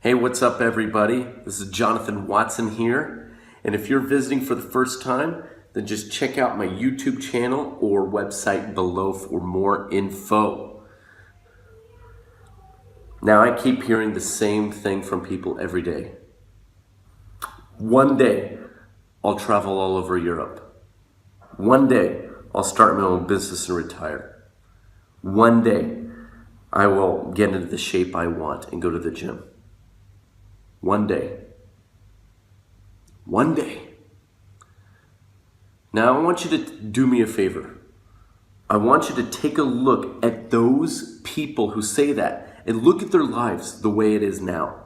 Hey, what's up everybody? This is Jonathan Watson here. And if you're visiting for the first time, then just check out my YouTube channel or website below for more info. Now, I keep hearing the same thing from people every day. One day, I'll travel all over Europe. One day, I'll start my own business and retire. One day, I will get into the shape I want and go to the gym. One day. One day. Now I want you to do me a favor. I want you to take a look at those people who say that and look at their lives the way it is now.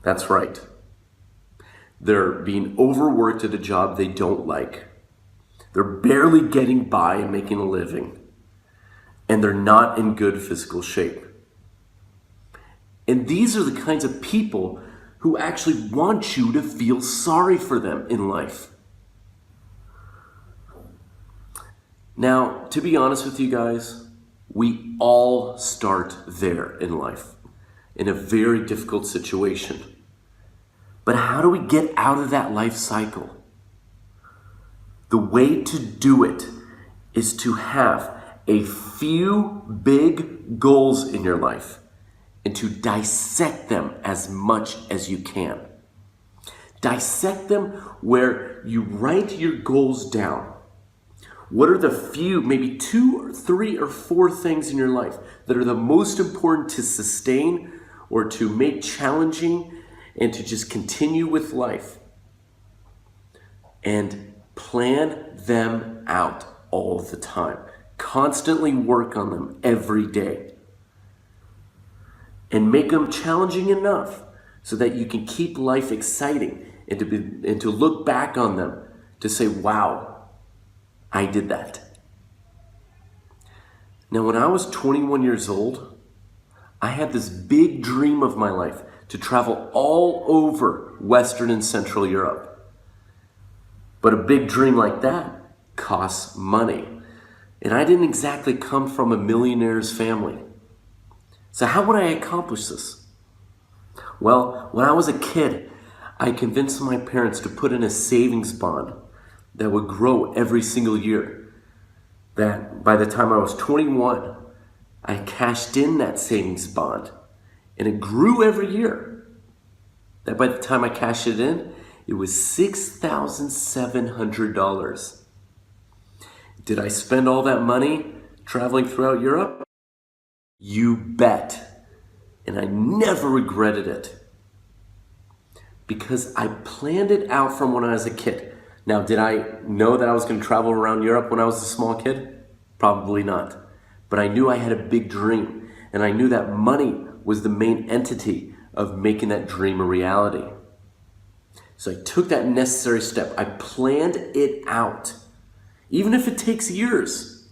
That's right. They're being overworked at a job they don't like. They're barely getting by and making a living. And they're not in good physical shape. And these are the kinds of people who actually want you to feel sorry for them in life. Now, to be honest with you guys, we all start there in life, in a very difficult situation. But how do we get out of that life cycle? The way to do it is to have a few big goals in your life and to dissect them as much as you can. Dissect them where you write your goals down. What are the few, maybe 2 or 3 or 4 things in your life that are the most important to sustain or to make challenging and to just continue with life? And plan them out all the time. Constantly work on them every day. And make them challenging enough so that you can keep life exciting and to look back on them to say, wow, I did that. Now, when I was 21 years old, I had this big dream of my life to travel all over Western and Central Europe. But a big dream like that costs money. And I didn't exactly come from a millionaire's family. So how would I accomplish this? Well, when I was a kid, I convinced my parents to put in a savings bond that would grow every single year. That by the time I was 21, I cashed in that savings bond and it grew every year. That by the time I cashed it in, it was $6,700. Did I spend all that money traveling throughout Europe? You bet. And I never regretted it. Because I planned it out from when I was a kid. Now, did I know that I was going to travel around Europe when I was a small kid? Probably not. But I knew I had a big dream. And I knew that money was the main entity of making that dream a reality. So I took that necessary step. I planned it out. Even if it takes years.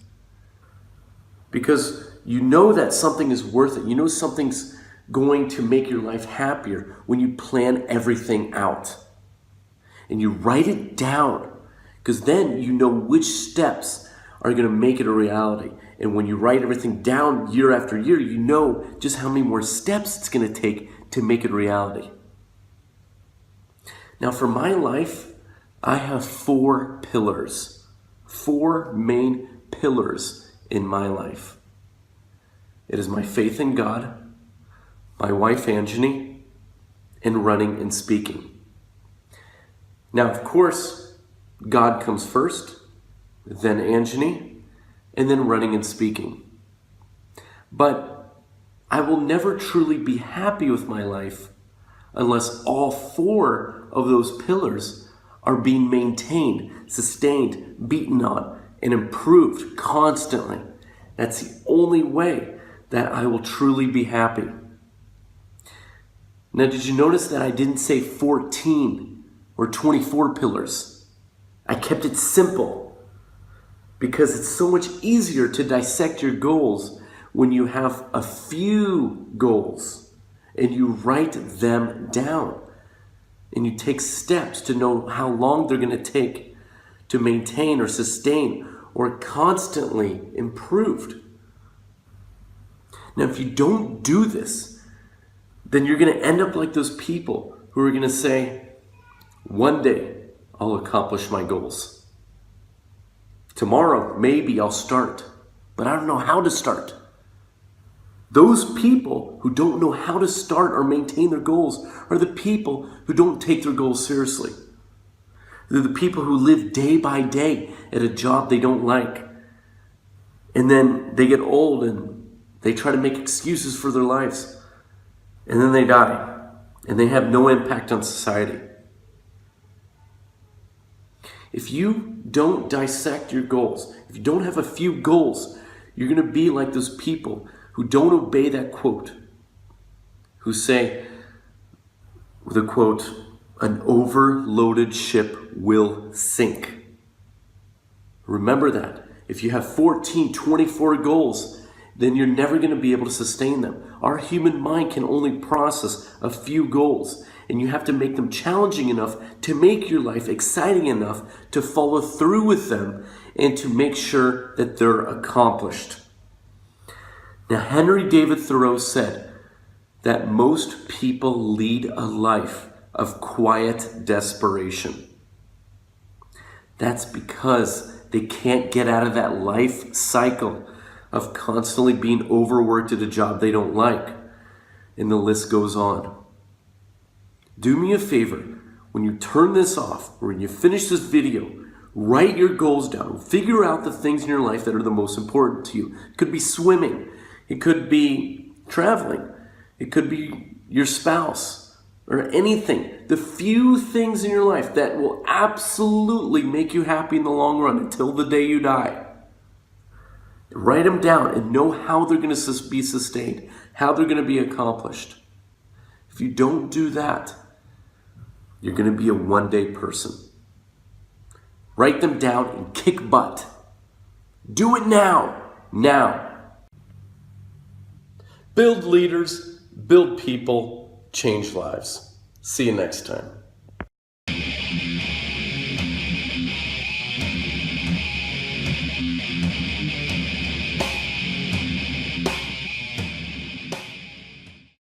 Because you know that something is worth it. You know something's going to make your life happier when you plan everything out. And you write it down. Because then you know which steps are going to make it a reality. And when you write everything down year after year, you know just how many more steps it's going to take to make it a reality. Now for my life, I have 4 pillars. 4 main pillars in my life. It is my faith in God, my wife Anjani, and running and speaking. Now, of course, God comes first, then Anjani, and then running and speaking. But I will never truly be happy with my life unless all 4 of those pillars are being maintained, sustained, beaten on, and improved constantly. That's the only way that I will truly be happy. Now, did you notice that I didn't say 14 or 24 pillars? I kept it simple because it's so much easier to dissect your goals when you have a few goals and you write them down and you take steps to know how long they're going to take to maintain or sustain or constantly improved. Now, if you don't do this, then you're going to end up like those people who are going to say, one day I'll accomplish my goals. Tomorrow, maybe I'll start, but I don't know how to start. Those people who don't know how to start or maintain their goals are the people who don't take their goals seriously. They're the people who live day by day at a job they don't like. And then they get old and they try to make excuses for their lives. And then they die. And they have no impact on society. If you don't dissect your goals, if you don't have a few goals, you're going to be like those people who don't obey that quote, who say, the quote, an overloaded ship will sink. Remember that. If you have 14, 24 goals, then you're never going to be able to sustain them. Our human mind can only process a few goals, and you have to make them challenging enough to make your life exciting enough to follow through with them and to make sure that they're accomplished. Now, Henry David Thoreau said that most people lead a life of quiet desperation. That's because they can't get out of that life cycle of constantly being overworked at a job they don't like. And the list goes on. Do me a favor, when you turn this off, or when you finish this video, write your goals down. Figure out the things in your life that are the most important to you. It could be swimming. It could be traveling. It could be your spouse or anything. The few things in your life that will absolutely make you happy in the long run until the day you die. Write them down and know how they're going to be sustained, how they're going to be accomplished. If you don't do that, you're going to be a one-day person. Write them down and kick butt. Do it now. Now. Build leaders, build people, change lives. See you next time.